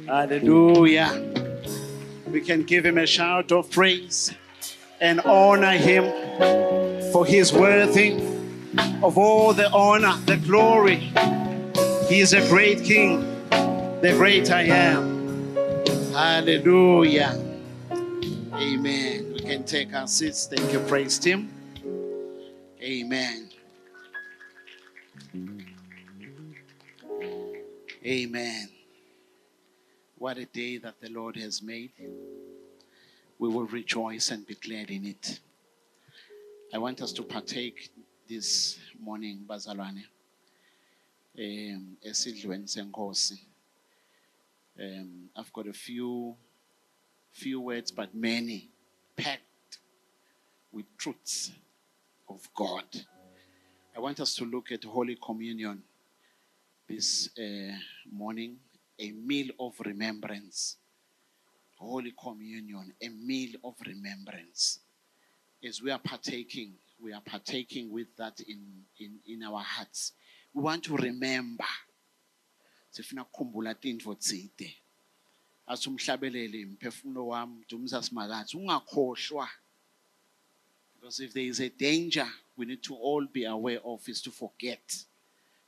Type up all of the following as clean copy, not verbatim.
Hallelujah. We can give him a shout of praise and honor him, for he is worthy of all the honor, the glory. He is a great king, the great I am. Hallelujah. Amen. We can take our seats. Thank you, praise team. Amen. Amen. What a day that the Lord has made. We will rejoice and be glad in it. I want us to partake this morning, bazalwane, esidlweni senkosi. I've got a few words, but many packed with truths of God. I want us to look at Holy Communion this morning, a meal of remembrance. Holy Communion, a meal of remembrance. As we are partaking with that in our hearts. We want to remember. Sifuna ukukhumbula into tsite. Asumhlabelele imphefumulo wami dumisa simakazi ungakhohlwa. Because if there is a danger we need to all be aware of is to forget.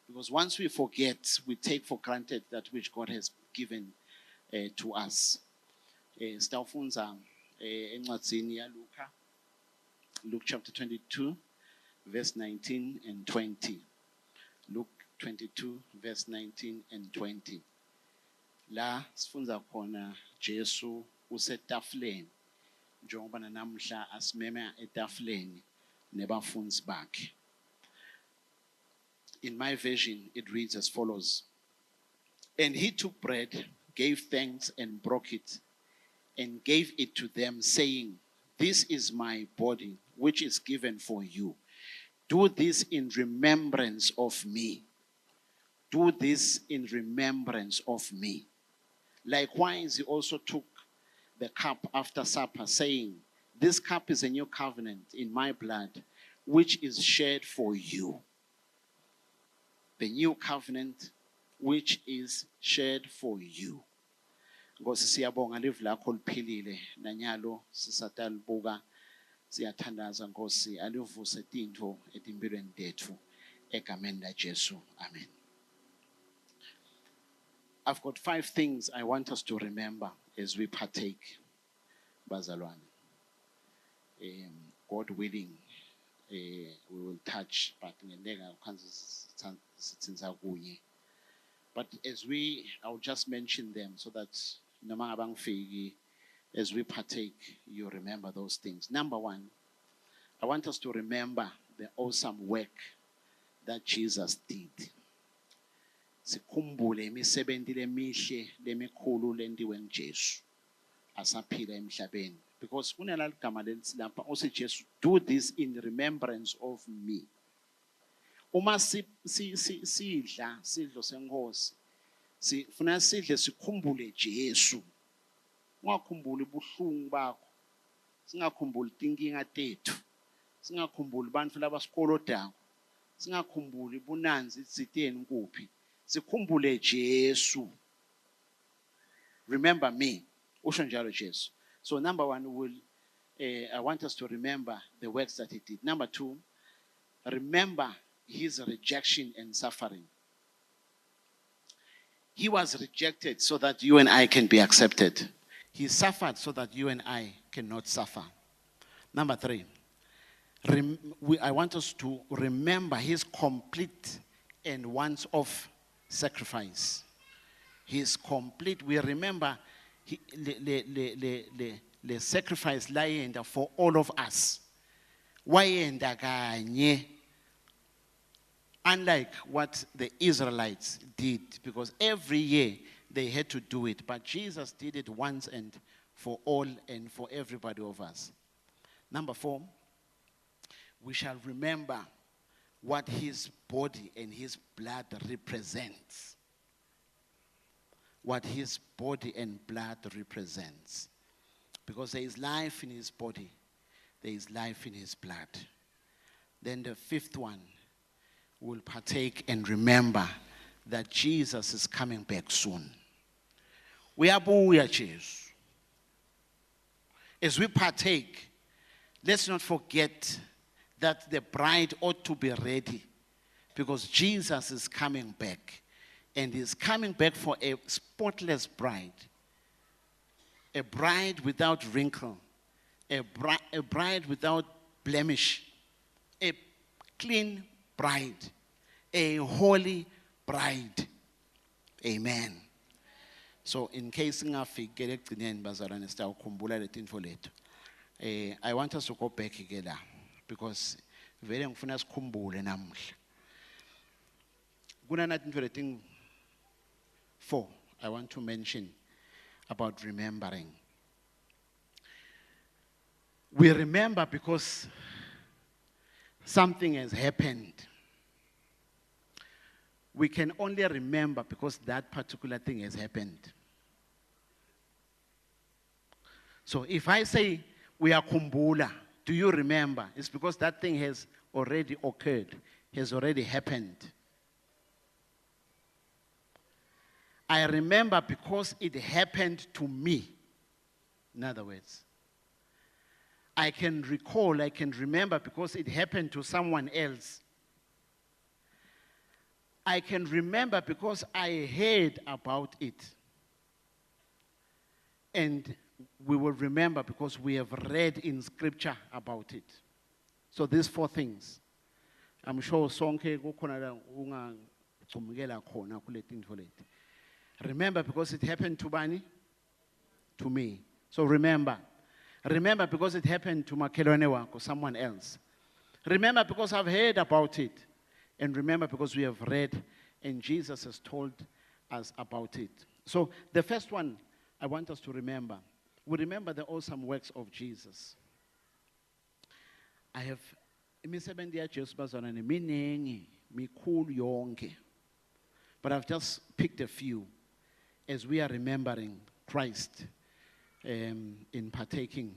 Because once we forget, we take for granted that which God has given to us. Sitawufunza encwadzini yaLuka, Luke chapter 22, verse 19 and 20. Luke 22, verse 19 and 20. La sifunza khona Jesu usetafuleni. Njengoba namhla asimeme etafuleni nebafunzi bakhe. In my version, it reads as follows. And he took bread, gave thanks and broke it, and gave it to them, saying, "This is my body, which is given for you. Do this in remembrance of me." Do this in remembrance of me. Likewise, he also took the cup after supper, saying, "This cup is a new covenant in my blood, which is shed for you." The new covenant, which is shed for you. Nkosi siyabonga live lakho liphilile nanyalo sisatalibuka siyathandaza Nkosi alivuse tinto etimpilweni tethu egameni laJesu. Amen. I've got 5 things I want us to remember as we partake, bazalwane. God willing, we will touch, but but as I'll just mention them so that as we partake, you remember those things. Number 1, I want us to remember the awesome work that Jesus did. Sikhumbule imisebenzi lemihle lemikhulu lendiwe nguJesu asaphila emhlabeni. Because kunelaligama lelithi lapha uthi Jesu, do this in remembrance of me. Uma sidla sidlo senkosi sifuna sidle sikhumbule Jesu. Ungakhumbuli ubuhlungu bakho, singakhumbuli inkinga tethu, singakhumbuli abantu labasikolodako, singakhumbuli bunanzi iziteni kuphi. Sikhumbule Jesu. Remember me. Usho njalo Jesu. So number 1, I want us to remember the works that he did. Number 2, remember his rejection and suffering. He was rejected so that you and I can be accepted. He suffered so that you and I cannot suffer. Number 3, I want us to remember his complete and once-off sacrifice. His complete. We remember the sacrifice lying for all of us. Wayenda kanye. Unlike what the Israelites did, because every year they had to do it, but Jesus did it once and for all and for everybody of us. Number 4, we shall remember what his body and his blood represents. What his body and blood represents. Because there is life in his body, there is life in his blood. Then the 5th one, we'll partake and remember that Jesus is coming back soon. Uyabuya Jesu. As we partake, let's not forget that the bride ought to be ready, because Jesus is coming back. And he's coming back for a spotless bride. A bride without wrinkle. A bride without blemish. A clean bride. A holy bride. Amen. So in case ngafikele ekugcineni bazalwane sitawukhumbula letinto lethu. I want us to go back again because vele ngifuna sikhumbule namuhla. Kunanathi into leting 4 I want to mention about remembering. We remember because something has happened. We can only remember because that particular thing has happened. So if I say we are kumbula, do you remember? It's because that thing has already occurred, has already happened. I remember because it happened to me. In other words, I can recall, I can remember because it happened to someone else. I can remember because I heard about it. And we will remember because we have read in scripture about it. So these 4 things. I'm sure sonke kukhona la ungacumukela khona kuletinto leti. Remember because it happened to Bani? To me. So remember. Remember because it happened to Makelone wako, someone else. Remember because I've heard about it. And remember because we have read and Jesus has told us about it. So the first one I want us to remember. We remember the awesome works of Jesus. I have imisebenzi yaJesu bazalwane miningi mikhulu yonke. But I've just picked a few as we are remembering Christ in partaking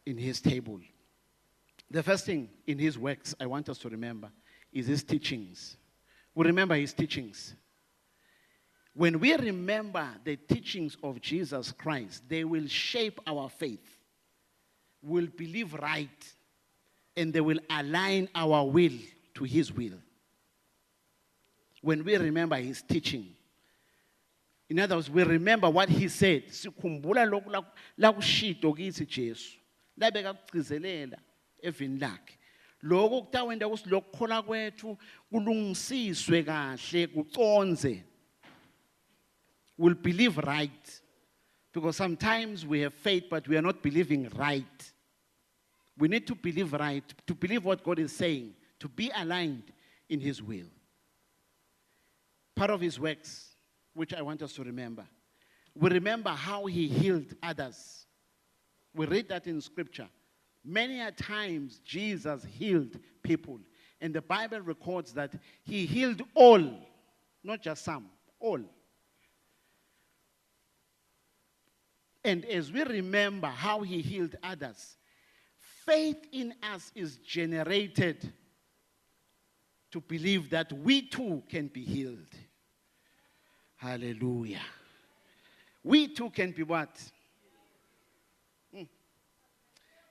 in his table. The first thing in his works I want us to remember is his teachings. We remember his teachings. When we remember the teachings of Jesus Christ, they will shape our faith. We'll believe right, and they will align our will to his will. When we remember his teaching, in other words, we remember what he said. Sikhumbula lokhu la kushito kithi Jesu. La bekakugcizelela evini lakhe. Lokho kutawenda ukuthi lokukhola kwethu kulungisiswe kahle kuconze. We'll believe right. Because sometimes we have faith but we are not believing right. We need to believe right, to believe what God is saying, to be aligned in his will. Part of his works, which I want us to remember. We remember how he healed others. We read that in scripture. Many a times Jesus healed people. And the Bible records that he healed all, not just some, all. And as we remember how he healed others, faith in us is generated to believe that we too can be healed. Hallelujah. We too can be what?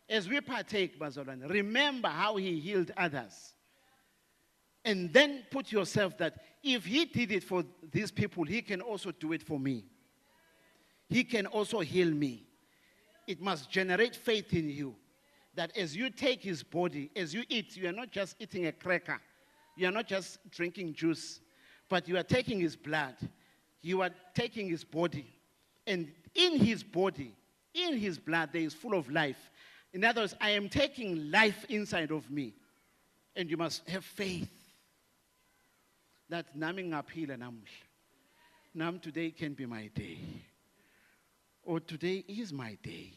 As we partake, bazalwane, remember how he healed others. And then put yourself that if he did it for these people, he can also do it for me. He can also heal me. It must generate faith in you. That as you take his body, as you eat, you are not just eating a cracker. You are not just drinking juice. But you are taking his blood. You are taking his body. And in his body, in his blood, there is full of life. In other words, I am taking life inside of me. And you must have faith that nami ngaphila namuhla. Nam today can be my day. Or today is my day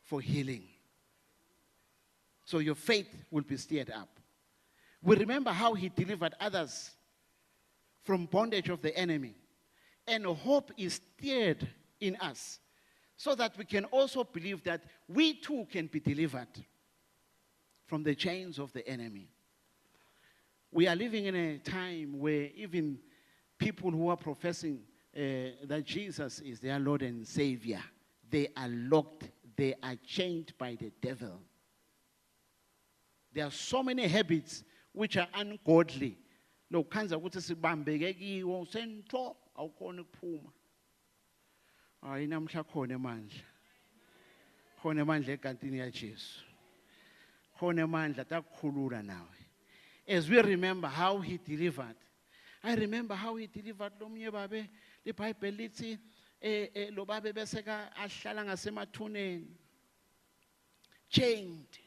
for healing. So your faith will be stirred up. We remember how he delivered others from bondage of the enemy. And hope is stirred in us so that we can also believe that we too can be delivered from the chains of the enemy. We are living in a time where even people who are professing that Jesus is their Lord and Savior, they are locked, they are chained by the devil. There are so many habits which are ungodly. No kanza ukuthi sibambeke kiwo sento awukhona ukuphuma. Hayi namhla khona amandla. Khona amandla egantini ya Jesu. Khona amandla takukhulula nawe. As we remember how he delivered. I remember how he delivered lomnye babe iBhayibheli lithi lo babe bese ka ahlala ngasemathuneni. Chained.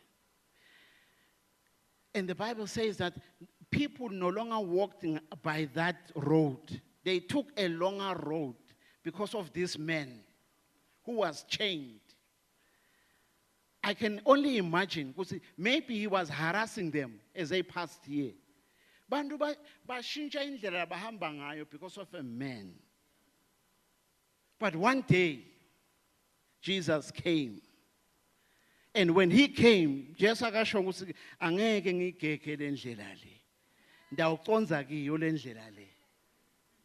And the Bible says that people no longer walked by that road. They took a longer road because of this man who was chained. I can only imagine, because maybe he was harassing them as they passed here. Bantu bashintsha indlela bahamba ngayo because of a man. But one day, Jesus came. And when he came, Jesus akasho ukuthi angeke ngigeke le ndlela le. Ndawuconza kiyo le ndlela le.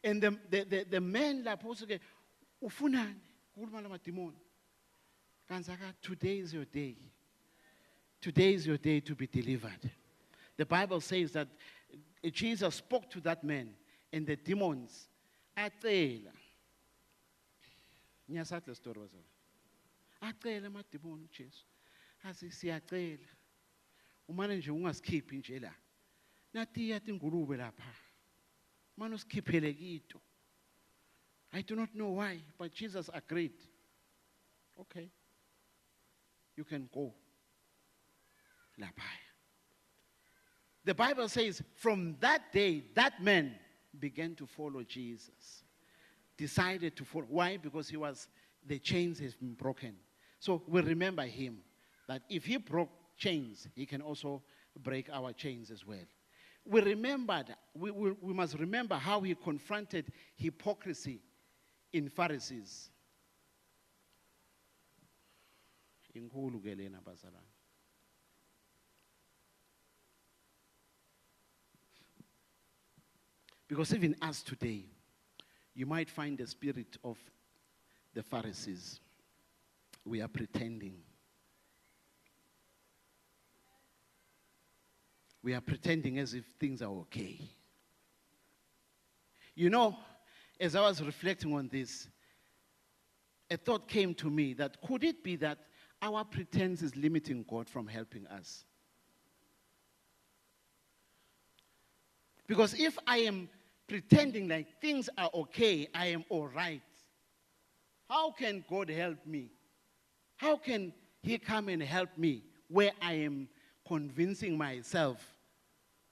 And the man lapho usuke ufunani kukhuluma lamadimoni. Kanzaka, today is your day. Today is your day to be delivered. The Bible says that Jesus spoke to that man and the demons acela. Ngiyasathi le story wazo. Acela amadimoni uJesu. Asi siyacela. Umane nje ungasikhiphi nje la. Nathi yathi ingulube lapha. Manje usikhiphele kito. I do not know why, but Jesus agreed. Okay. You can go. Lapaya. The Bible says from that day, that man began to follow Jesus. Decided to follow. Why? Because the chains has been broken. So we remember him. That if he broke chains, he can also break our chains as well. We must remember how he confronted hypocrisy in Pharisees. Because even us today, you might find the spirit of the Pharisees. We are pretending. We are pretending as if things are okay. You know, as I was reflecting on this, a thought came to me that could it be that our pretense is limiting God from helping us? Because if I am pretending like things are okay, I am all right, how can God help me? How can he come and help me where I am convincing myself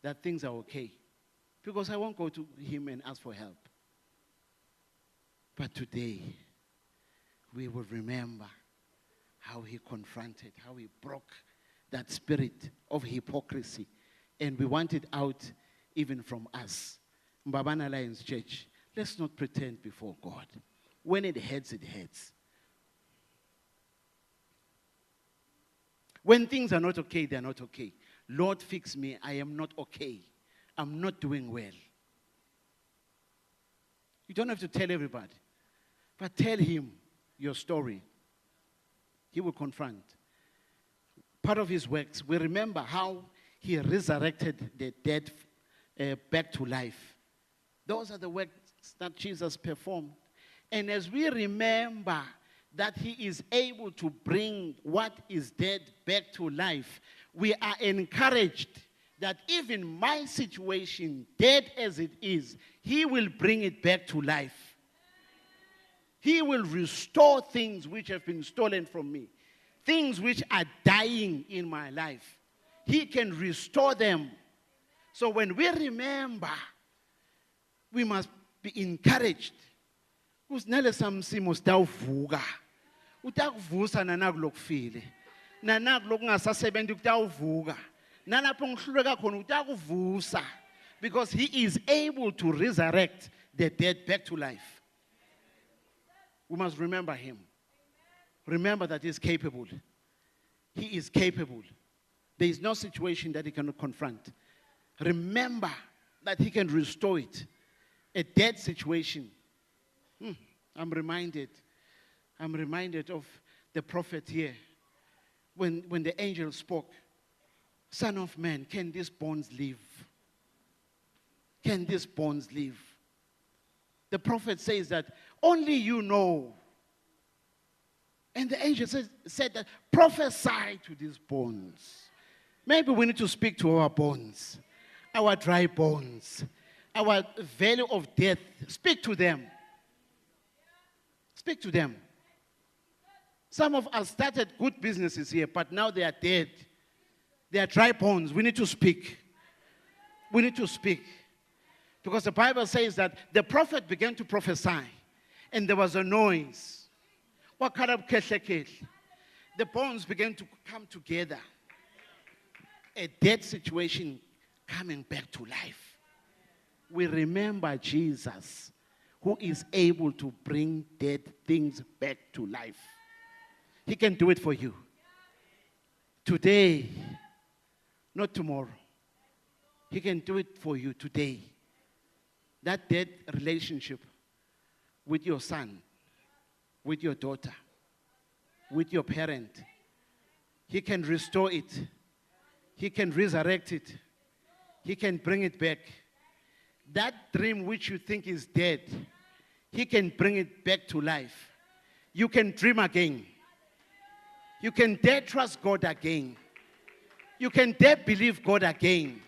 that things are okay? Because I won't go to him and ask for help. But today, we will remember how he confronted, how he broke that spirit of hypocrisy. And we want it out even from us. Mbabane Alliance Church, let's not pretend before God. When it hurts, it hurts. When things are not okay, they're not okay. Lord, fix me. I am not okay. I'm not doing well. You don't have to tell everybody. But tell him your story. He will confront. Part of his works, we remember how he resurrected the dead back to life. Those are the works that Jesus performed. And as we remember that he is able to bring what is dead back to life, we are encouraged that even my situation, dead as it is, he will bring it back to life. He will restore things which have been stolen from me, things which are dying in my life. He can restore them. So when we remember, we must be encouraged. Usinele samsimo sitawuvuka. Utakuvusa nanakulokufile. Nanakuloko ungasasebenzi utawuvuka. Nalapho ngihluleka khona utakuvusa, because he is able to resurrect the dead back to life. We must remember him. Remember that he is capable. He is capable. There is no situation that he cannot confront. Remember that he can restore it. a dead situation. I'm reminded of the prophet here. When the angel spoke, Son of man, can these bones live? Can these bones live? The prophet says that only you know. And the angel said that prophesy to these bones. Maybe we need to speak to our bones, our dry bones, our valley of death. Speak to them. Speak to them. Some of us started good businesses here, but now they are dead. They are dry bones. We need to speak. We need to speak. Because the Bible says that the prophet began to prophesy, and there was a noise. The bones began to come together. A dead situation coming back to life. We remember Jesus, who is able to bring dead things back to life. He can do it for you. Today, not tomorrow. He can do it for you today. That dead relationship with your son, with your daughter, with your parent, He can restore it. He can resurrect it. He can bring it back. That dream which you think is dead, He can bring it back to life. You can dream again. You can dare trust God again. You can dare believe God again.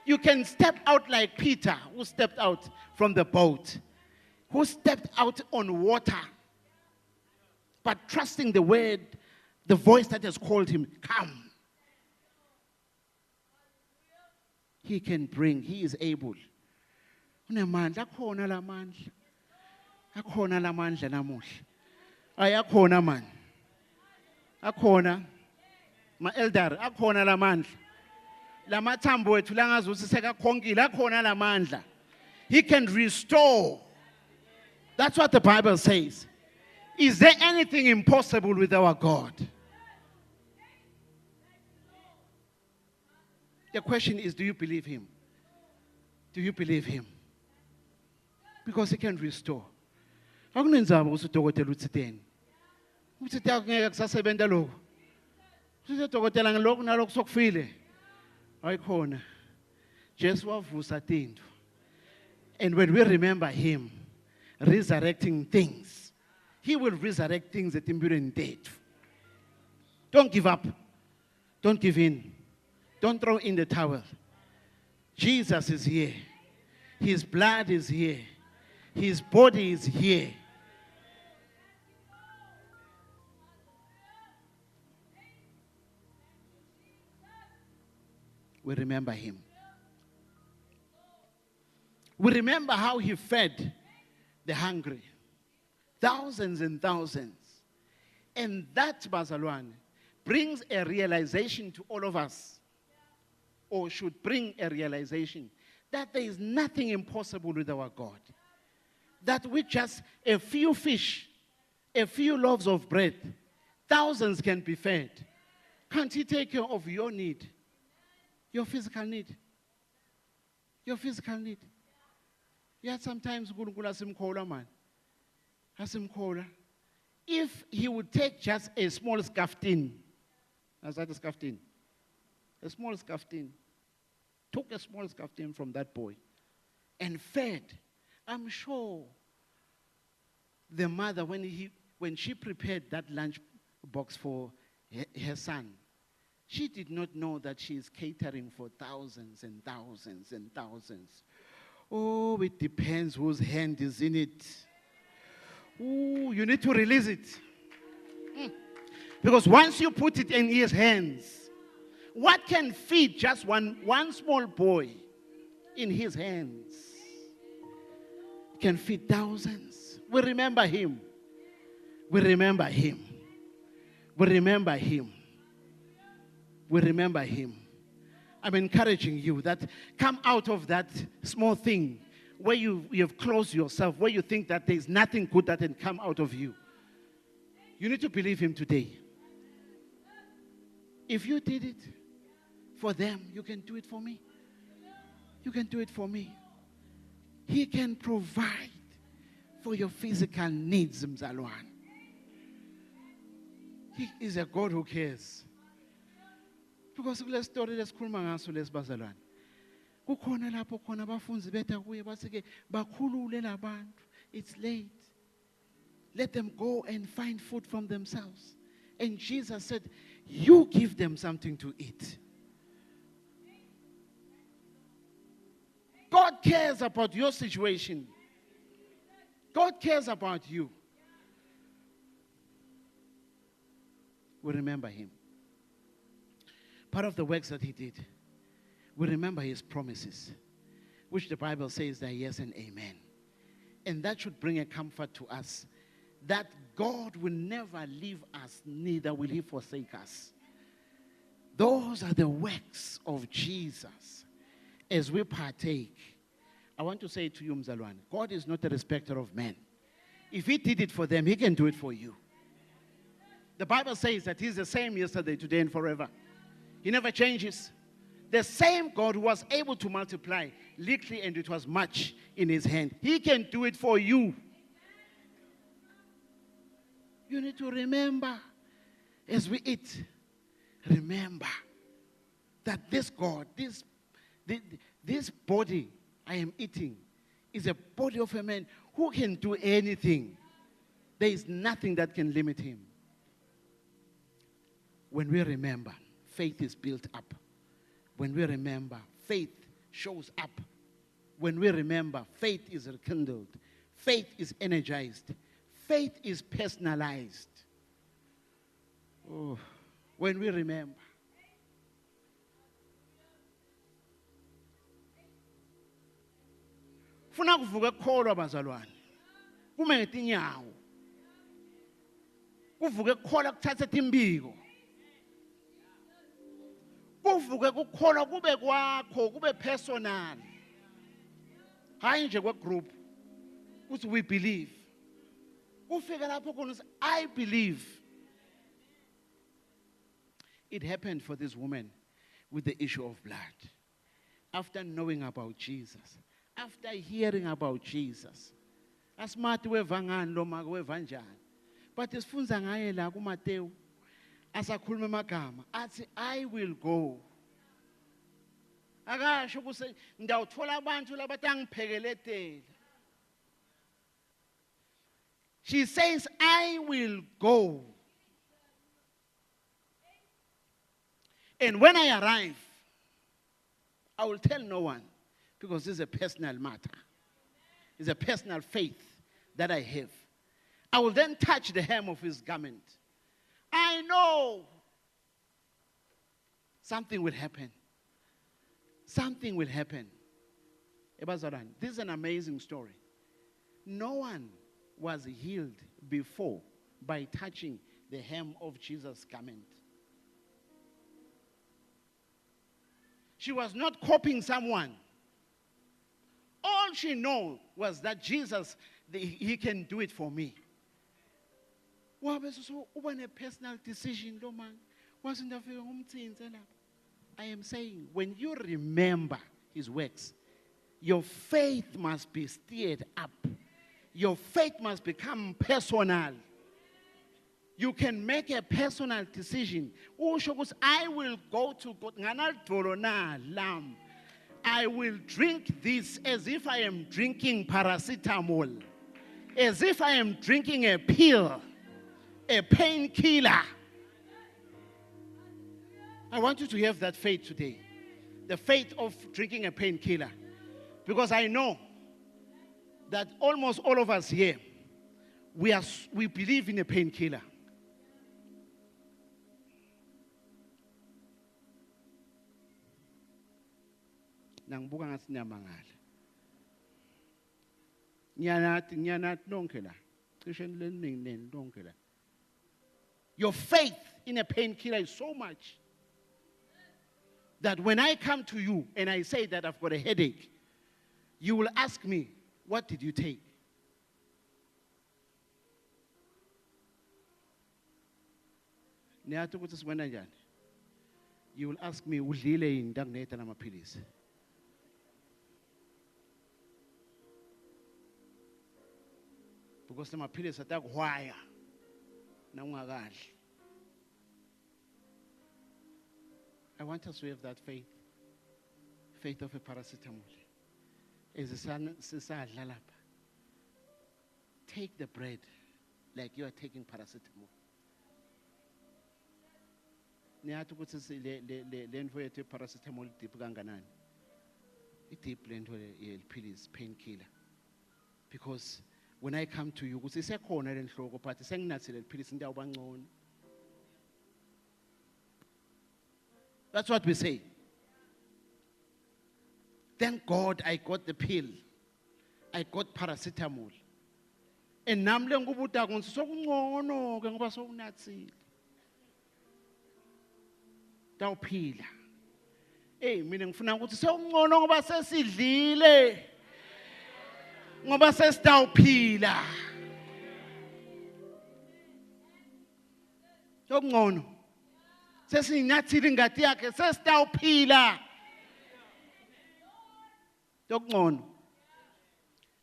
You can step out like Peter, who stepped out from the boat, who stepped out on water, but trusting the word, the voice that has called him, come. He can bring, He is able. Unemandla, akhona lamandla. Akhona lamandla namuhla. Ayakhona man. Akhona. Ma-elder, akhona lamandla. Lamathambo wethu langazuthi sekakhonkile, akhona lamandla. He can restore. That's what the Bible says. Is there anything impossible with our God? The question is, do you believe Him? Do you believe Him? Because He can restore. Akunenzaba usudokotela uthitheni. Uthi akungeke kusasebenza lokho. Uthi dokotela ngalokho nalokho sokufile. Ayikhona. Jesu wavusa tinto. And when we remember Him resurrecting things, He will resurrect things that etimpilweni tethu. Don't give up. Don't give in. Don't throw in the towel. Jesus is here. His blood is here. His body is here. We remember Him. We remember how He fed the hungry. Thousands and thousands. And that, Bazalwane, brings a realization to all of us, or should bring a realization, that there is nothing impossible with our God. That with just a few fish, a few loaves of bread, thousands can be fed. Can't He take care of your need? Your physical need. Your physical need. Yet sometimes man. If He would take just a small scafftin, as that a scafftin? A small scafftin. Took a small scafftin from that boy and fed. I'm sure the mother, when she prepared that lunch box for her son, she did not know that she is catering for thousands and thousands and thousands. Oh, it depends whose hand is in it. Ooh, you need to release it. Because once you put it in His hands, what can feed just one small boy in His hands? Can feed thousands. We remember Him. We remember Him. We remember Him. We remember Him. I'm encouraging you that come out of that small thing where you have closed yourself, where you think that there's nothing good that can come out of you. You need to believe Him today. If you did it for them, you can do it for me. You can do it for me. He can provide for your physical needs, mzalwane. He is a God who cares. Because kule story lesikhuluma ngaso lesibazalwane. Kukhona lapho khona abafunzi betha kuye bathi ke bakhulule labantu. It's late. Let them go and find food from themselves. And Jesus said, you give them something to eat. God cares about your situation. God cares about you. We remember him. Part of the works that he did, we remember his promises, which the Bible says that yes and amen. And that should bring a comfort to us, that God will never leave us, neither will he forsake us. Those are the works of Jesus. As we partake, I want to say to you, mzalwane, God is not a respecter of men. If he did it for them, he can do it for you. The Bible says that he's the same yesterday, today, and forever. He never changes. The same God who was able to multiply little and it was much in his hand, he can do it for you. You need to remember as we eat, remember that this God, this body I am eating is a body of a man who can do anything. There is nothing that can limit him. When we remember, faith is built up. When we remember, faith shows up. When we remember, faith is rekindled. Faith is energized. Faith is personalized. Oh, when we remember. Funa kuvuka kukholwa bazalwane. Kume ngetinyawo. Kuvuke kukholwa kuthatha timbiko. Kuvuke kukholwa kube kwakho, kube personal. Hayi nje kwa group. Uthi we believe. Ufika lapho khona uthi I believe. It happened for this woman with the issue of blood. After knowing about Jesus, after hearing about Jesus, asimathi wevangani lo maka wevanjani. But isifunza ngaye la kuMateyu asakhuluma amagama athi I will go. Akasho ukuthi ngiyawuthola abantu labathi angiphekeletela. She says I will go. And when I arrive, I will tell no one, because this is a personal matter. It's a personal faith that I have. I will then touch the hem of his garment. I know something will happen. Something will happen. Ebazalwane, this is an amazing story. No one was healed before by touching the hem of Jesus' garment. She was not copying someone. All she knew was that Jesus, he can do it for me. When a personal decision, I am saying, when you remember his works, your faith must be stirred up. Your faith must become personal. You can make a personal decision. I will go to God. I will drink this as if I am drinking paracetamol, as if I am drinking a pill, a painkiller. I want you to have that faith today, the faith of drinking a painkiller, because I know that almost all of us here, we believe in a painkiller. Nangibuka ngathi niyamangala. Nyanathi nonke la. Cishe leningi neni nonke la. Your faith in a painkiller is so much that when I come to you and I say that I've got a headache, you will ask me, what did you take? Niyathi ukuthi sikwenda njani? You will ask me, udlile yini ndanginetha namaphilisi? Because the maphilisi atakuhwaya na ungakadli. I want us to have that faith. Faith of a paracetamol. Take the bread like you are taking paracetamol. Niyathi ukuthi le nto yethu paracetamol deep kanganani. Deep le nto yelphilisi painkiller. Because when I come to you, ukuthi sekhona le nhloko but senginathile lephilisi into awubangcono. That's what we say. Thank God I got the pill. I got paracetamol. And nami le ngikubuta ngithi sokungcono ke ngoba sowunathile. Tawuphila. Mina ngifuna ukuthi sewungcono ngoba sesidlile. Ngoba sesitawuphila. Sokungcono. Sesinathile ingadi yakhe sesitawuphila. Sokungcono.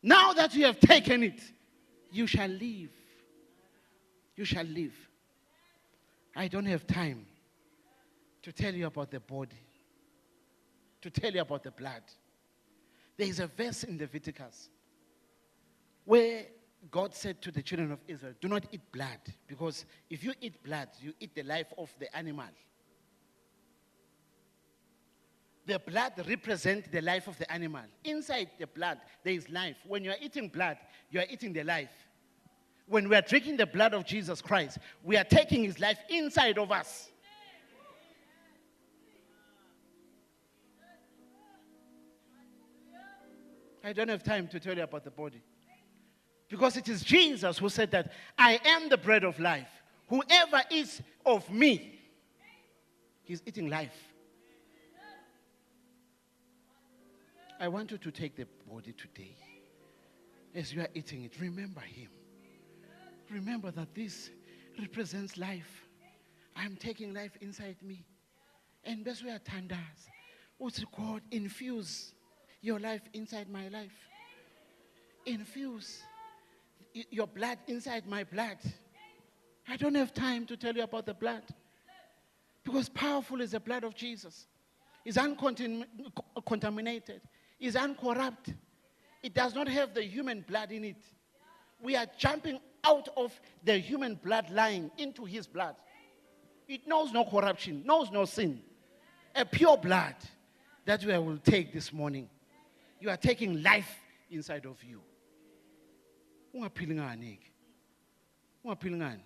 Now that you have taken it, you shall live. You shall live. I don't have time to tell you about the body, to tell you about the blood. There is a verse in Leviticus where God said to the children of Israel, do not eat blood, because if you eat blood, you eat the life of the animal. The blood represents the life of the animal. Inside the blood, there is life. When you are eating blood, you are eating the life. When we are drinking the blood of Jesus Christ, we are taking his life inside of us. I don't have time to tell you about the body. Because it is Jesus who said that, I am the bread of life. Whoever eats of me, he's eating life. I want you to take the body today. As you are eating it, remember him. Remember that this represents life. I'm taking life inside me. And that's where Tandas. What's God? Infuse your life inside my life. Infuse your blood inside my blood. I don't have time to tell you about the blood. Because powerful is the blood of Jesus. It's uncontaminated. It's uncorrupt. It does not have the human blood in it. We are jumping out of the human bloodline into his blood. It knows no corruption, knows no sin. A pure blood that we will take this morning. You are taking life inside of you. Ungaphili ngani ke? Ungaphili ngani?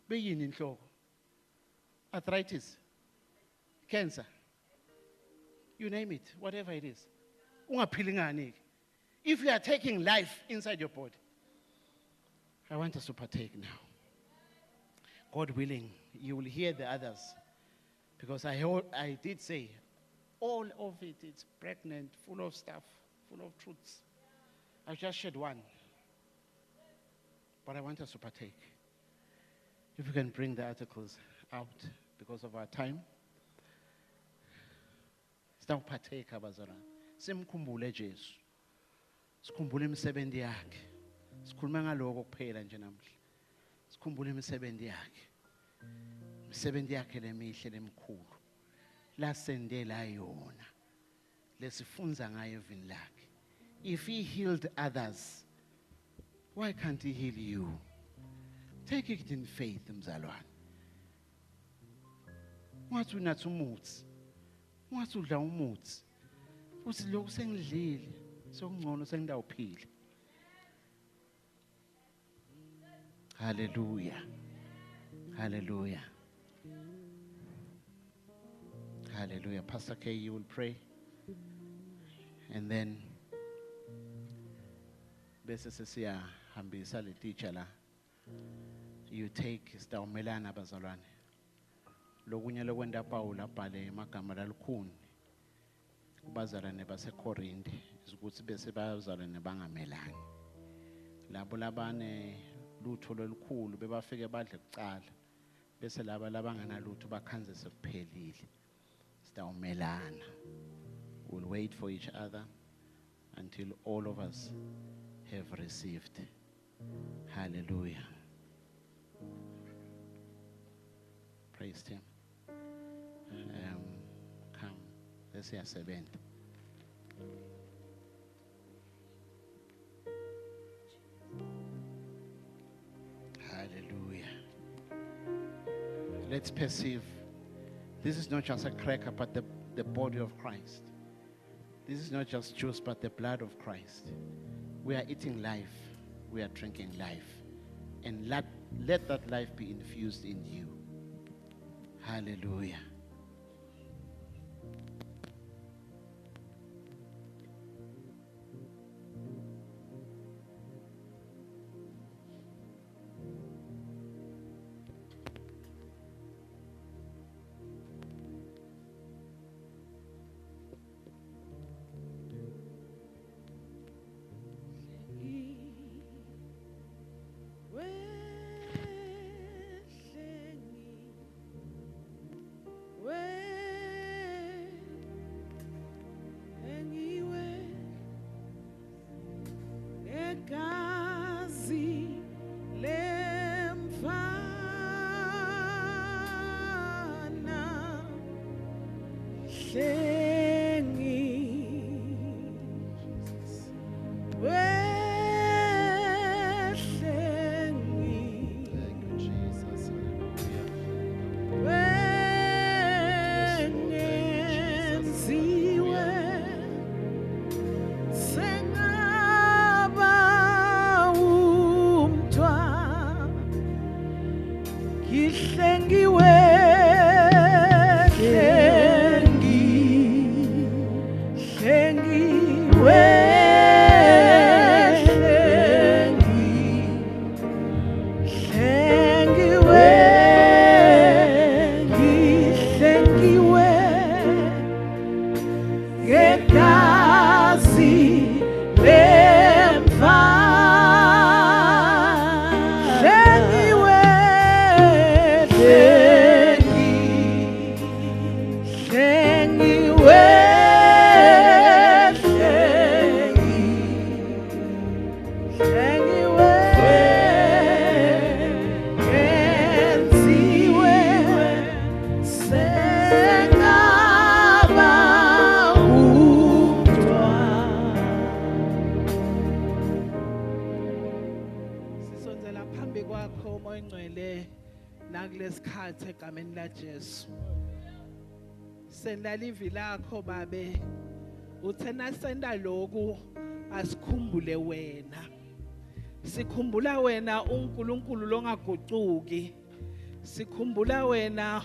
Beyini inhloko? Arthritis, cancer, you name it, whatever it is. Ungaphili ngani ke? If you are taking life inside your body, I want us to partake now. God willing, you will hear the others. Because I did say, all of it, it's pregnant, full of stuff, full of truths. I've just shared one. But I want us to partake. If we can bring the articles out because of our time. Sitawupartake partake, abazalwane. Simkhumbule Jesu. Sikhumbule imisebenzi yakhe. Sikhuluma ngaloko kuphela nje namhla. Sikhumbule imisebenzi yakhe. Imisebenzi yakhe lemihle lemkhulu. Lasendela yona. Lesifunza ngayo evini lakhe. If he healed others, why can't he heal you? Take it in faith, mzalwane. Ungathi unathi umuthi. Ungathi udla umuthi. Uthi lokhu sengidlile, sokungcono sengidawuphila. Hallelujah. Hallelujah. Hallelujah. Pastor K, you will pray. And then bese sesiyahambisa le teacher la. You take sitawumelana abazalwane. Lokunye lokwenda Paul abhale emagama lalukhuni. Kubazalwane baseKorinte ukuthi bese bazalwane bangamelani. Labo labane lutho lolukhulu bebafike badle kucala. Bese laba labangana lutho bakhanze sekuphelile. Sitawumelana. We'll wait for each other until all of us have received. Hallelujah. Praise Him. Come, let's hear 7. Hallelujah. Let's perceive this is not just a cracker, but the body of Christ. This is not just juice, but the blood of Christ. We are eating life. We are drinking life. And let that life be infused in you. Hallelujah. Senda livi lakho babe uthena senda lokhu asikhumbule wena sikhumbula wena uNkulunkulu longagucuki sikhumbula wena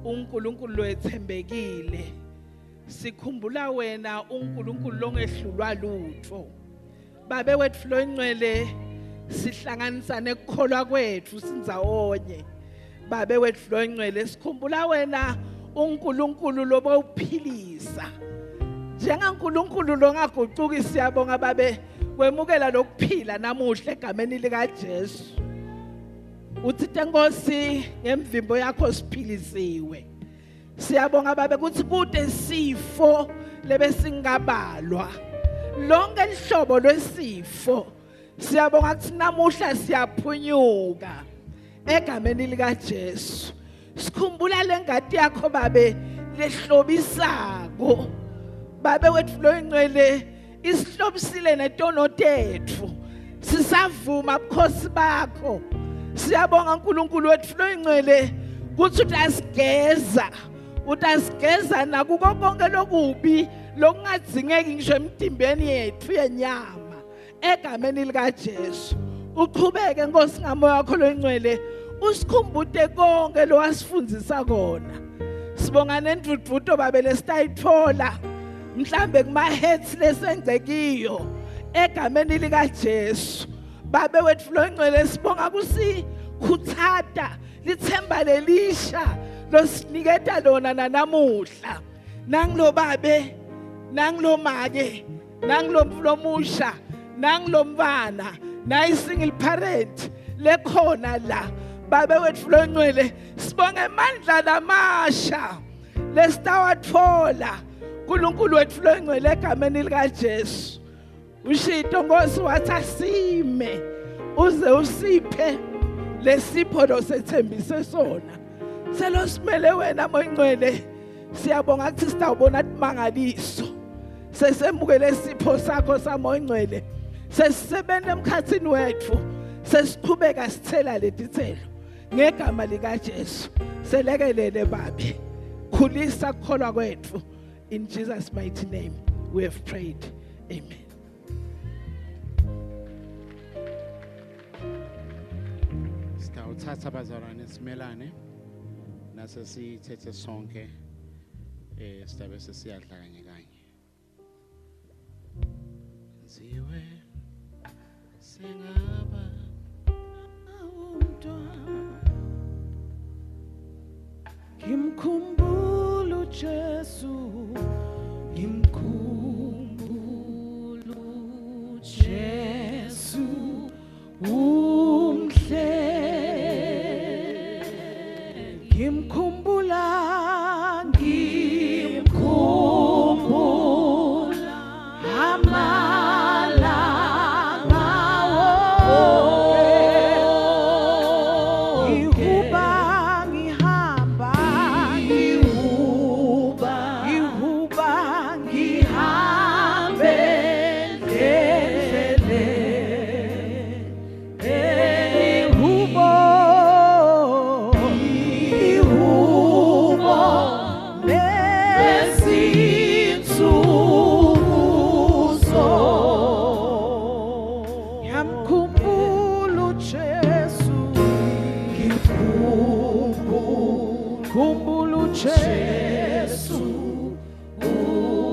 uNkulunkulu loethembekile sikhumbula wena uNkulunkulu longehlulwa lutho babe wethu loNgcwele sihlanganisane ukukholwa kwethu sindzawonye babe wethu loNgcwele sikhumbula wena uNkulunkulu loba uphilisa njengaNkulunkulu longagucuki siyabonga babe kwemukela lokuphila namuhla egameni lika Jesu uthi Nkosi ngemvimbo yakho siphilisiwe siyabonga babe kuthi kude sifo lebesingabalwa lonke ihlobo lwesifo siyabonga kuthi namuhla siyaphunyuka egameni lika Jesu sikhumbula lengadi yakho babe lehlobisako babe wethu loNgcwele isihlobisile netono tethu sisavuma ubukhosi bakho siyabonga uNkulunkulu wethu loNgcwele kuthi utasigeza nakuko konke lokubi lokungadzingeki ngisho emtimbeni yethu yenyama egameni lika Jesu uqhubeke Nkosi ngamoya wakho loNgcwele usikhumbude konke lo wasifundisa kona sibonga nendudvudo babe lesitayithola mhlambe kuma heads lesengcekiyo egameni lika Jesu babe wethu loNgcwele sibonga kusikhuthata lithemba lelisha losiniketa lona nanamuhla nangilo babe nangilo make nangilo mflomusha nangilo mfana nayi single parent lekhona la babe wethu loNgcwele sibonge amandla lamasha lesitawathola uNkulunkulu wethu loNgcwele egameni lika Jesu ushito Nkosi wathi asime uze usiphe lesipho losethembise sona. Selo simele wena moyingcwele. Siyabonga ukuthi sitawubona imangaliso. Sesemukele isipho sakho samoyingcwele. Sesisebenza emkhathini wethu. Sesiqhubeka sithela letithelo. Ngegama lika Jesu. Selekelele babi. Khulisa ukukholwa kwethu. In Jesus' mighty name we have prayed. Amen. Sithatha bazalwane simelane nase sithethe sonke sidabe sesiyadla kanye kanye. Nziwe singaba umntwana ngimkhumbula uJesu ngimkhumbula uJesu umhle ngimkhumbula amalanga ihuba ngihamba ngihambe Jesu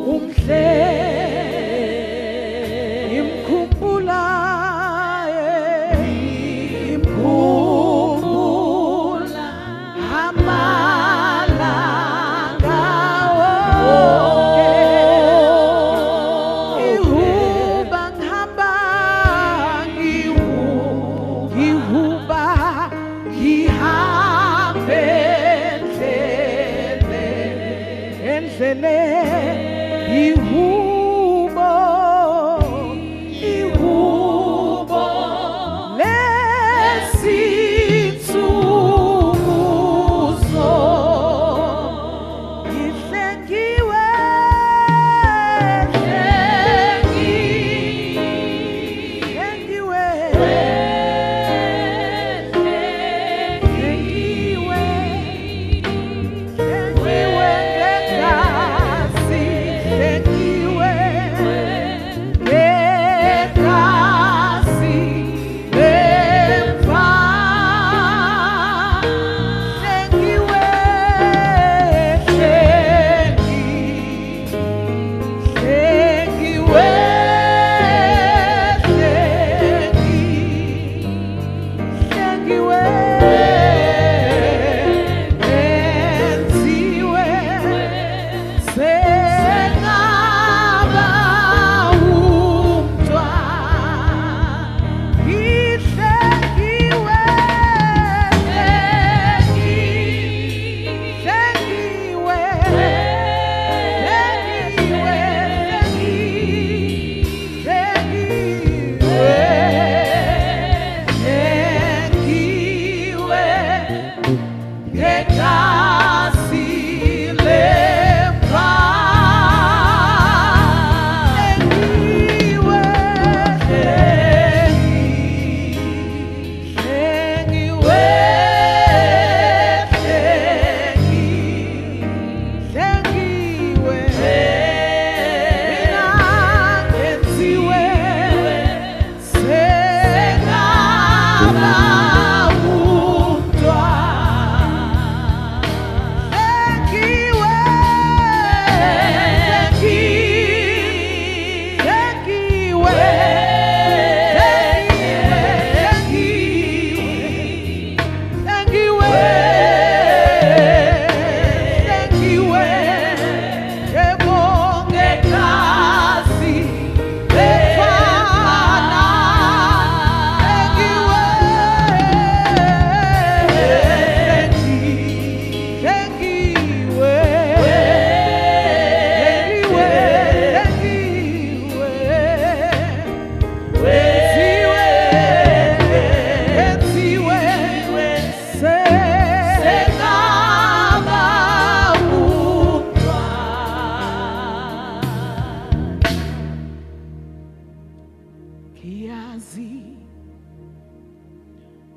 umhle imkhumbula amalanga ihuba ngihamba ngihambe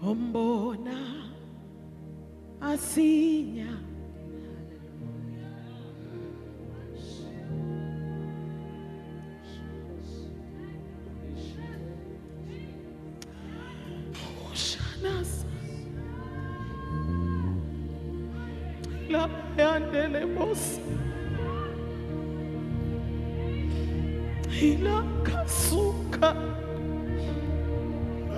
Ombona asinya Shanas la yandele bos ila kasuka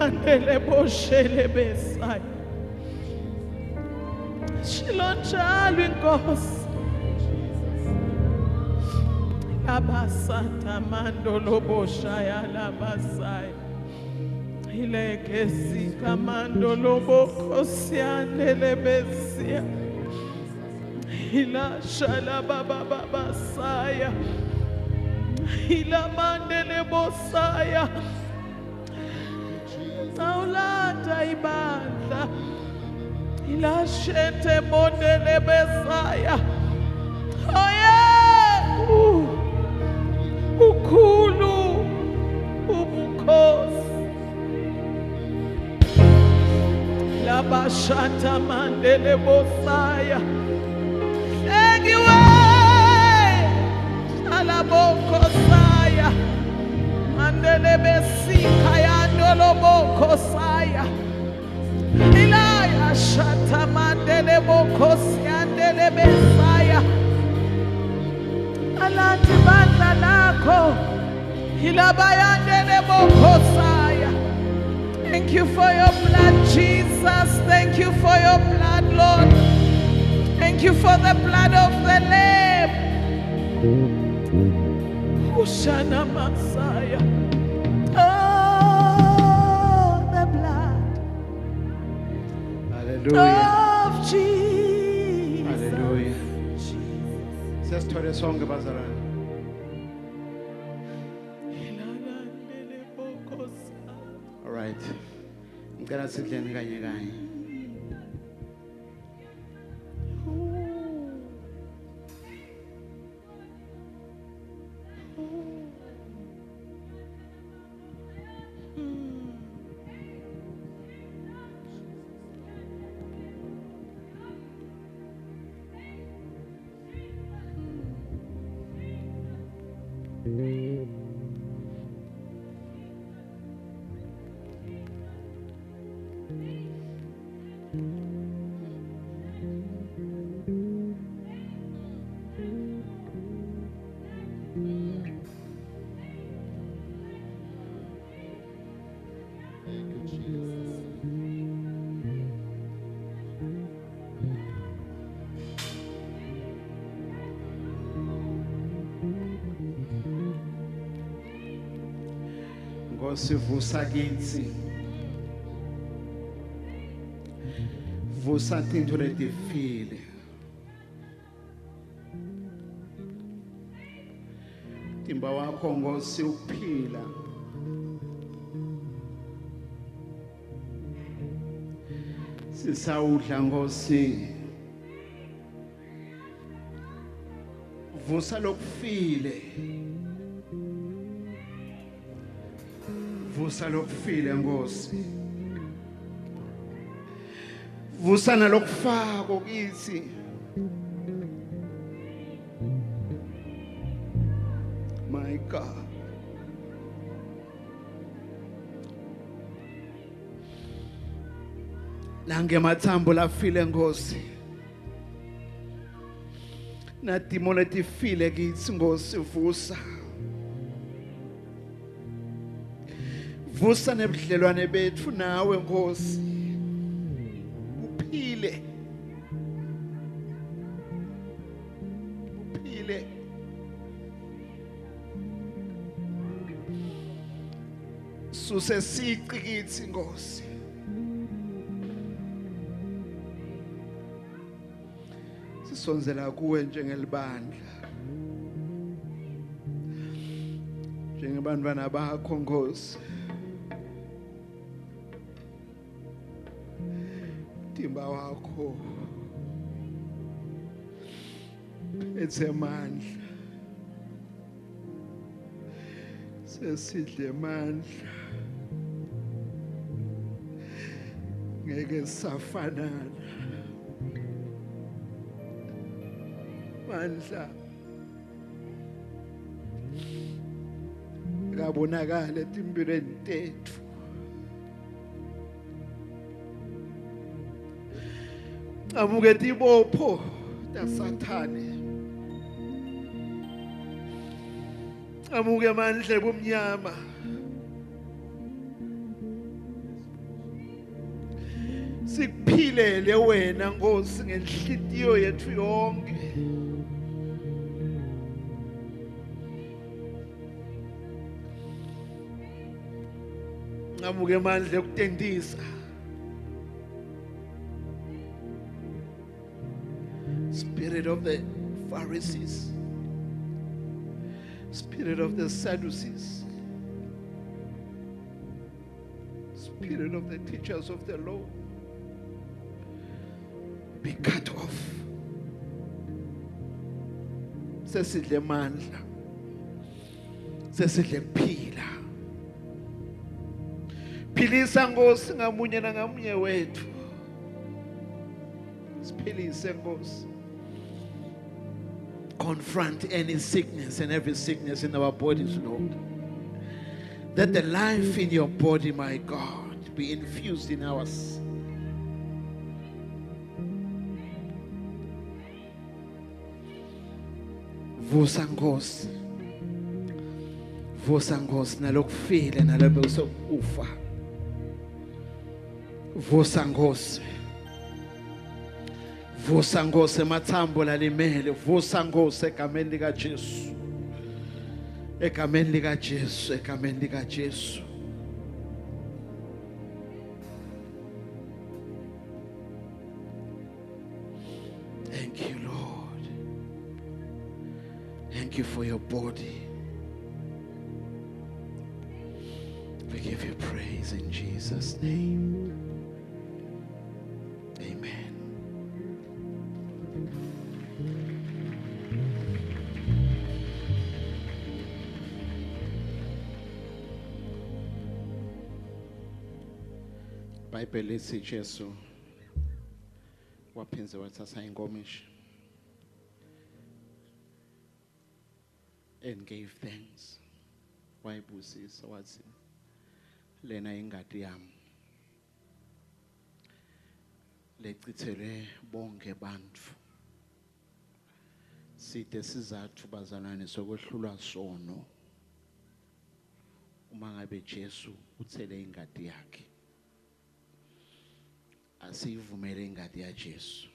andele boshele besay shilonjalo inkosi labasata mandolo boshaya labasay ilekesi kamandolo bokosiane lebesia ila shala baba baba saya ila mandele bosaya Saulata ibandla ila shete mondele besaya oye ukhulu ubukhosi labashata mandele bosaya egiwe alabokosaya mandele besika yandolo bokosaya ilaya shata mandele bokosi yandele besaya alati bandla lakho ilabayandele bokosaya. Thank you for your blood, Jesus. Thank you for your blood, Lord. Thank you for the blood of the Lamb. Hosanna Messiah. Oh, the blood Hallelujah. of Jesus. Hallelujah. Let's tell the song about that. All right. I'm gonna sit there and guy. Vusa kithi vusa into letifile timba wakho Nkosi uphila sisawudla Nkosi vusa lokufile vusa lokufile Nkosi vusa nalokufako kithi my God lange mathambo lafile Nkosi natimo letifile kithi Nkosi vusa vusa nebudlelwane bethu nawe Nkosi uphile suse sici kithi Nkosi sisonzela kuwe njengelibandla njengebantwana bakho Nkosi timba wakho etsemandla sesidle mandla ngeke safanana mandla kabonakala etimpilweni tethu amuke tibopho tasathane amuke amandla ebumnyama sikuphilele wena Nkosi ngenhlitiyo yethu yonke amuke amandla ekutentisa spirit of the Pharisees, spirit of the Sadducees, spirit of the teachers of the law, be cut off. Sesidle mandla, sesidle kuphila. Philisa Nkosi ngamunye nangamunye wethu. Siphilise Nkosi. Confront any sickness and every sickness in our bodies, Lord. That the life in your body, my God, be infused in ours. Vusa Nkosi. Vusa Nkosi nalokufile nalobe sokufa. Vusa Nkosi. Vusa Nkosi emathambo lalimele. Vusa Nkosi egameni lika Jesu. Egameni lika Jesu, egameni lika Jesu. Thank you, Lord. Thank you for your body. We give you praise in Jesus' name. Amen. Bible lithi Jesu waphinze wathatha inkomishi and gave thanks. Wayibusisa wathi lena ingadi yami lechithele bonke bantu side sizathu bazalwane sokwehlulwa sono uma ngabe Jesu uthele ingadi yakhe. Asivumele ingadi ya Jesu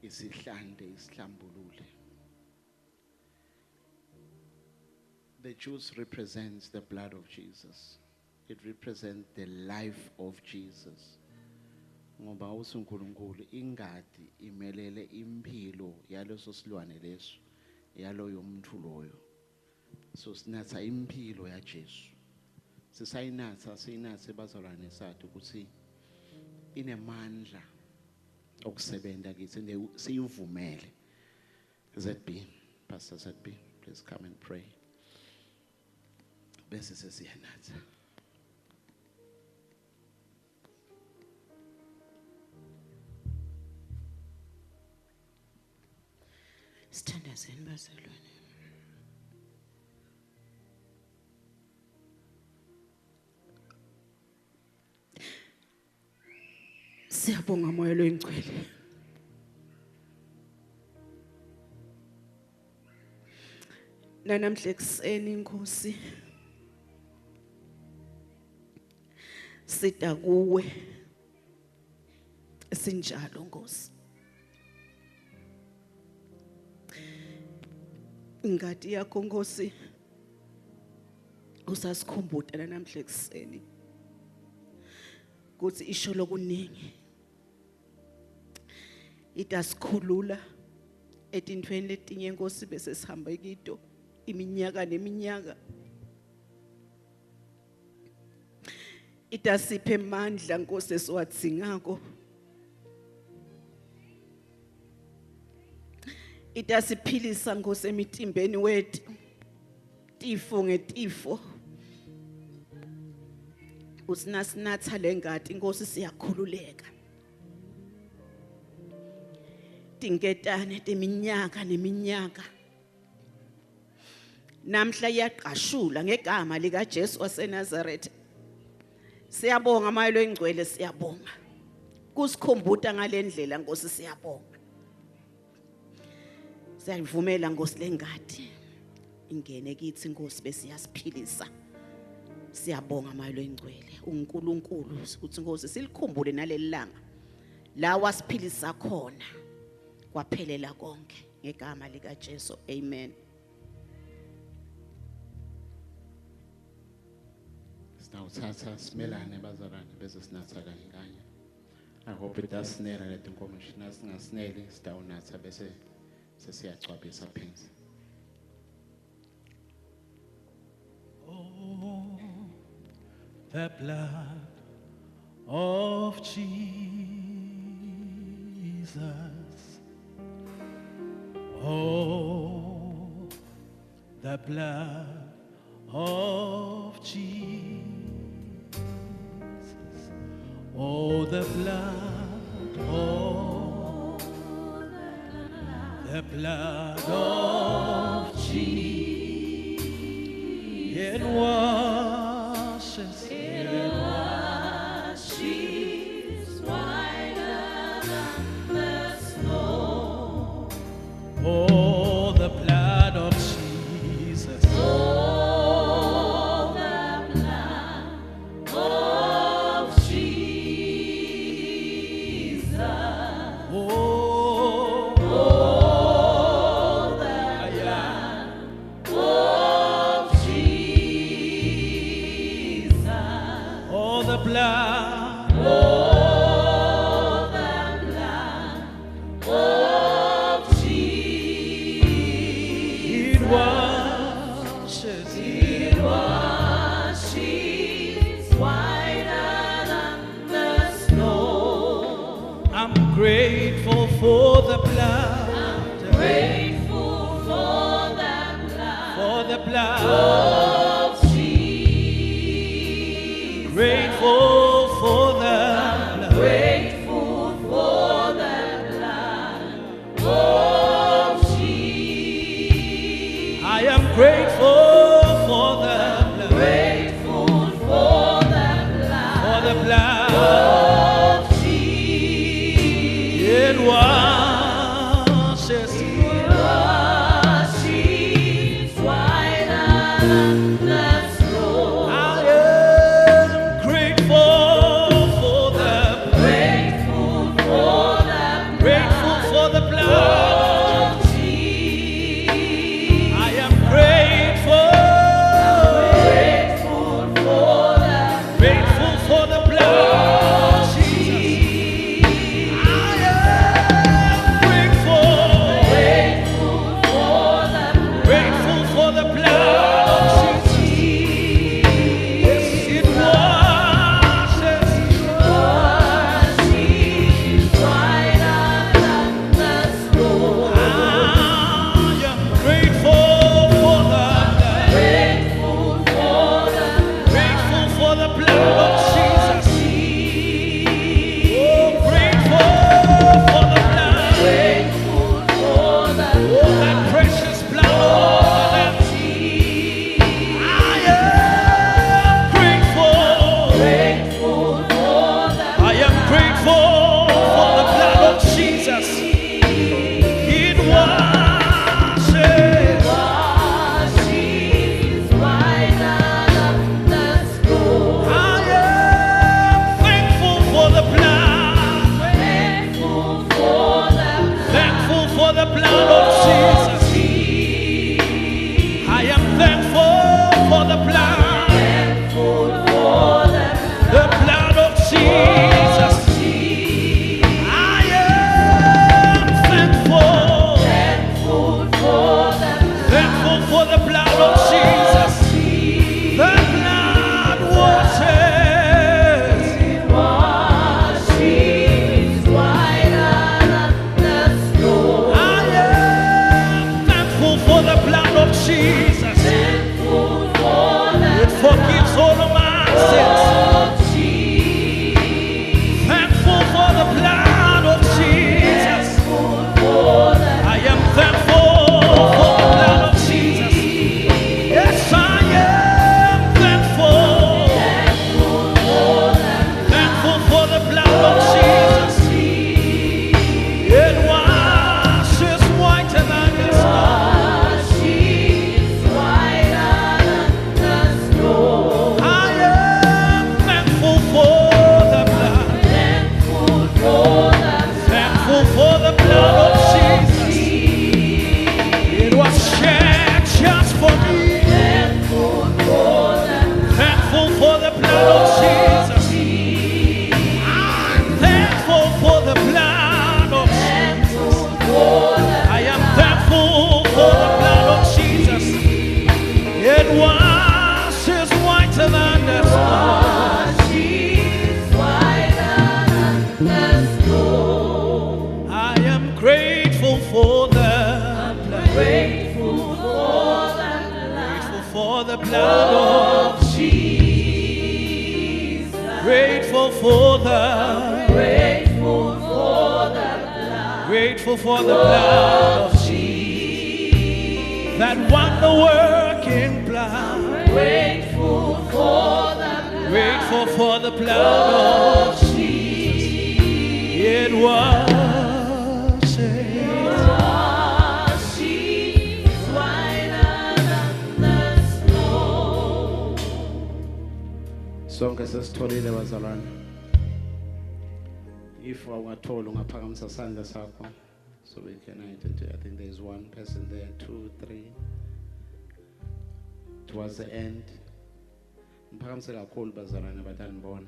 isihlande isihlambulule. The juice represents the blood of Jesus. It represents the life of Jesus. Ngoba uSunkulunkulu ingadi imelele impilo yaleso silwane leso yaloyo muntu loyo. So sinatha impilo ya Jesu. Siyinatha bazalwane sathi ukuthi inemandla okusebenza kithi siyivumele. ZB, Pastor ZB, please come and pray. Bese sesiyanatha. Sithandazeni bazalwane. Siyabonga moya loyingcwele. Namhla ekseni Nkosi sita kuwe sinjalo Nkosi. Ingadi yakho Nkosi usasikhumbuta namhla ekseni kuthi isho lokuningi itasikhulula etintweni letinye Nkosi bese sihamba kito iminyaka neminyaka. Itasiphe amandla Nkosi esiwadzingako. Itasiphilisa Nkosi emitimbeni wethu tifo ngetifo. usinasinatha lengadi Nkosi siyakhululeka. Tinketane teminyaka neminyaka. Namhla iyaqashula ngegama lika Jesu waseNazaretha. Siyabonga mayelo engcwele siyabonga. Kusikhumbuta ngalendlela Nkosi siyabonga. Siyavumela Nkosi lengadi ingene kithi Nkosi bese yasiphilisa. Siyabonga mayelo engcwele uNkulunkulu ukuthi Nkosi silikhumbule nalelilanga la wasiphilisa khona kwaphelela konke ngegama lika Jesu. Amen. Sithatha simelane bazalwane bese sinatha kanye kanye. I hope it does snare let inkomoshini singasinele sitawunatha bese sesiyacwabisa phansi. Oh, the blood of Jesus. Oh, the blood of Jesus. Oh, the blood, oh, the blood of Jesus. It washes, whiter than the snow. Oh, the blood of Jesus. Oh, the blood of Jesus. Oh, the blood of Jesus. Oh, the blood. Oh, the blood of Jesus. It washes, whiter than the snow. I'm grateful for the blood. I'm grateful for the blood of Jesus. Grateful for the blood. Grateful for the blood of Jesus. I am grateful for the blood. Grateful for the blood of Jesus. It washes, whiter than the snow. I am grateful for the blood of Jesus. I am grateful for the blood. Grateful for the Grateful for the blood. grateful for the blood of Jesus. That wonder-working blood. Grateful for the blood. Grateful for the blood of Jesus. It washes. She's whiter than the snow. Sonke sesitholile bazalwane. If awungathola ungaphakamisa isandla sakho so we can identify. I think there's one person there, 2, 3. Towards the end. Mphakamisa kakhulu bazalwane batanibona.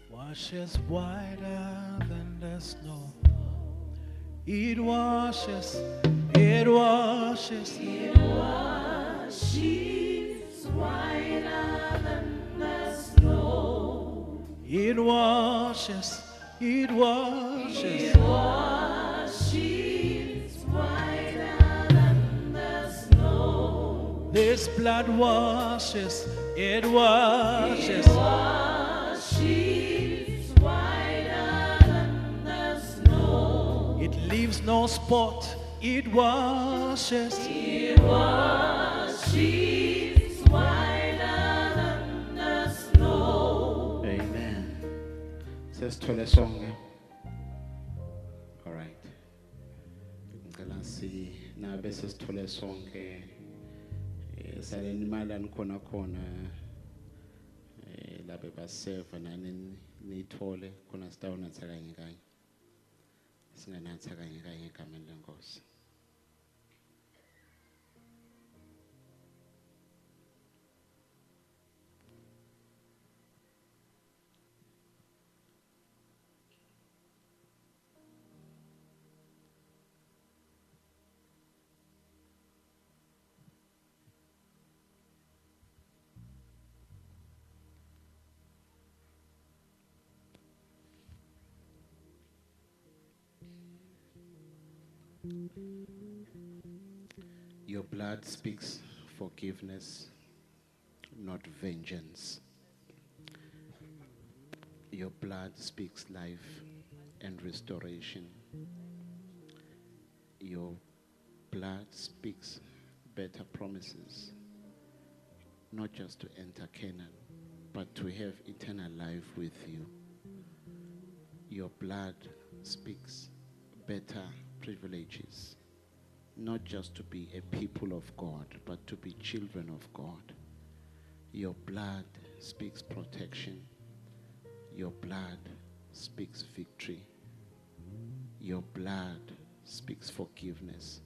Washes whiter than the snow. It washes, it washes. She's whiter than the snow. It washes, it washes. She's whiter than the snow. This blood washes, it washes. She's whiter than the snow. It leaves no spot, it washes. She's whiter than the snow. Amen. Sesithole sonke. All right. Ngicela nabe sesithole sonke. Saleni imali khona khona labe baseva nani nithole khona sitawunatha kanye kanye. Singanatha kanye kanye egameni lenkosi. Your blood speaks forgiveness, not vengeance. Your blood speaks life and restoration. Your blood speaks better promises, not just to enter Canaan, but to have eternal life with you. Your blood speaks better privileges, not just to be a people of God, but to be children of God. Your blood speaks protection. Your blood speaks victory. Your blood speaks forgiveness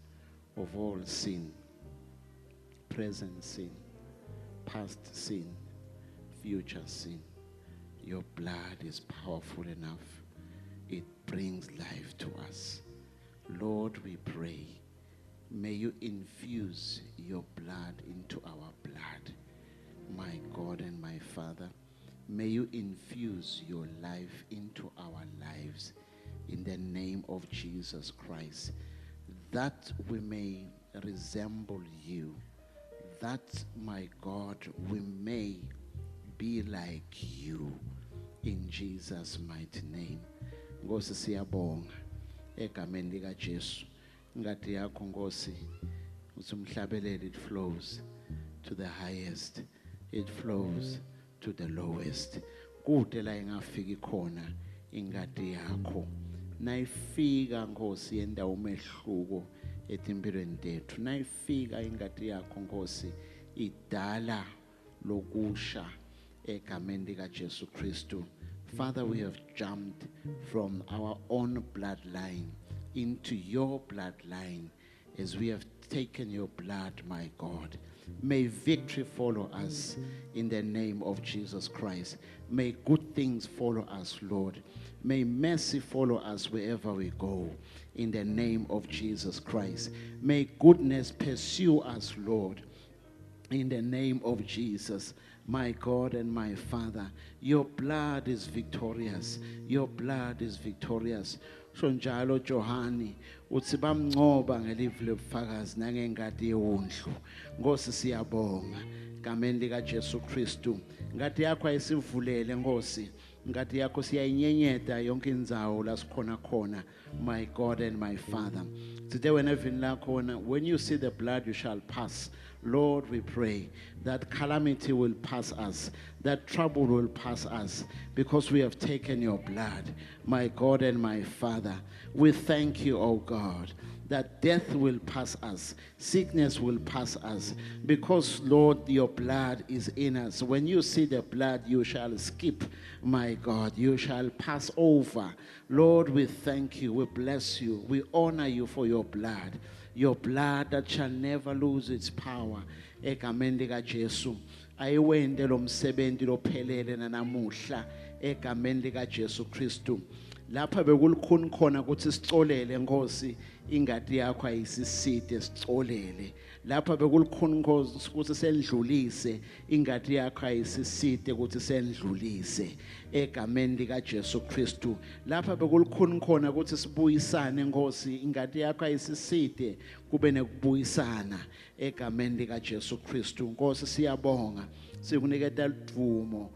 of all sin, present sin, past sin, future sin. Your blood is powerful enough. It brings life to us. Lord, we pray, may you infuse your blood into our blood. My God and my Father, may you infuse your life into our lives in the name of Jesus Christ, that we may resemble you, that, my God, we may be like you in Jesus' mighty name. Nkosi siyabonga egameni lika Jesu. Ngadi yakho Nkosi uthi umhlabeleli, it flows to the highest, it flows to the lowest. Kude la ingafiki khona ingadi yakho. Nayifika Nkosi endawo umehluko etimpilweni tethu. Nayifika ingadi yakho Nkosi idala lokusha egameni lika Jesu Kristu. Father, we have jumped from our own bloodline into your bloodline as we have taken your blood, my God. May victory follow us in the name of Jesus Christ. May good things follow us, Lord. May mercy follow us wherever we go in the name of Jesus Christ. May goodness pursue us, Lord, in the name of Jesus. My God and my Father, your blood is victorious. Your blood is victorious shonjalo Johani uthi bamncoba ngelivu lobufakazi nangengadi yewundlu. Nkosi siyabonga ngameni lika Jesu Kristu. Ngadi yakho ayisivulele Nkosi. Ngadi yakho siyayinyenyeta yonke indzawo la sikhona khona, my God and my Father. Today when you see the blood you shall pass. Lord, we pray that calamity will pass us, that trouble will pass us, because we have taken your blood, my God and my Father. We thank you, oh God, that death will pass us, sickness will pass us, because, Lord, your blood is in us. When you see the blood, you shall skip, my God. You shall pass over. Lord, we thank you. We bless you. We honor you for your blood. Your blood that shall never lose its power. Egameni lika Jesu. Ayiwende lo msebenzi lophelele nanamuhla egameni lika Jesu Kristu. Lapha bekulukhuni khona ukuthi sicolele Nkosi ingadi yakho ayisiside sicolele. Lapha bekulukhuni Nkosi ukuthi sendlulise ingadi yakho ayisiside ukuthi sendlulise egameni lika Jesu Kristu. Lapha bekulukhuni khona ukuthi sibuyisane Nkosi ingadi yakho ayisiside kube nekubuyisana egameni lika Jesu Kristu. Nkosi siyabonga sikuniketa ivumo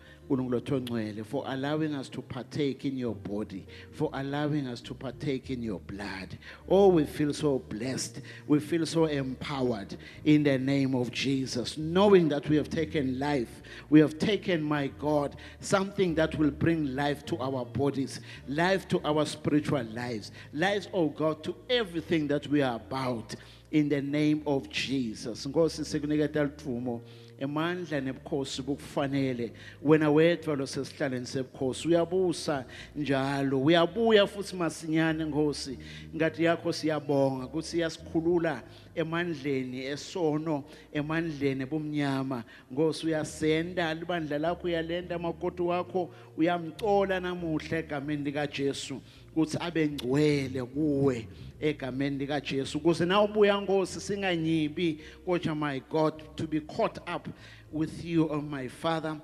for allowing us to partake in your body, for allowing us to partake in your blood. Oh, we feel so blessed. We feel so empowered in the name of Jesus, knowing that we have taken life. We have taken, my God, something that will bring life to our bodies, life to our spiritual lives, lives, oh God, to everything that we are about in the name of Jesus. Nkosi sikuniketa ivumo emandla nebukhosi bukufanele wena wedwa lo sesihlaleni sebukhosi uyabusa njalo uyabuya futhi masinyane Nkosi ngati yakho siyabonga ukuthi iyasikhulula emandleni esono emandleni bomnyama Nkosi uyasenda libandla lakho uyalenda amakoti wakho uyamcola namuhla egameni lika Jesu ukuthi abe ngcwele kuwe egameni lika Jesu ukuze na ubuya Nkosi singanyibi kodwa my God to be caught up with you, oh my Father,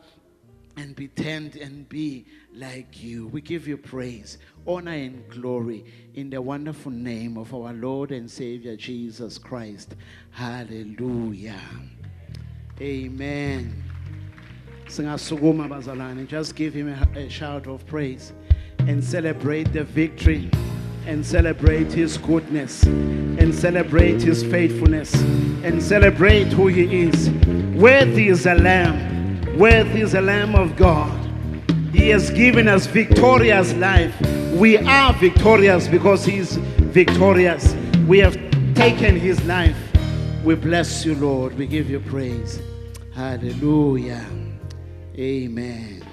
and be turned and be like you. We give you praise, honor and glory in the wonderful name of our Lord and Savior Jesus Christ. Hallelujah. Amen. Singasukuma bazalwane, just give him a shout of praise and celebrate the victory and celebrate his goodness and celebrate his faithfulness and celebrate who he is. Worthy is the Lamb, worthy is the Lamb of God. He has given us victorious life. We are victorious because he is victorious. We have taken his life. We bless you, Lord. We give you praise. Hallelujah. Amen.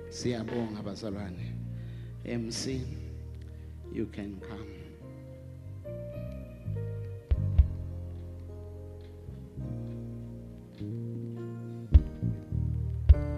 Siyabonga bazalwane. MC, you can come.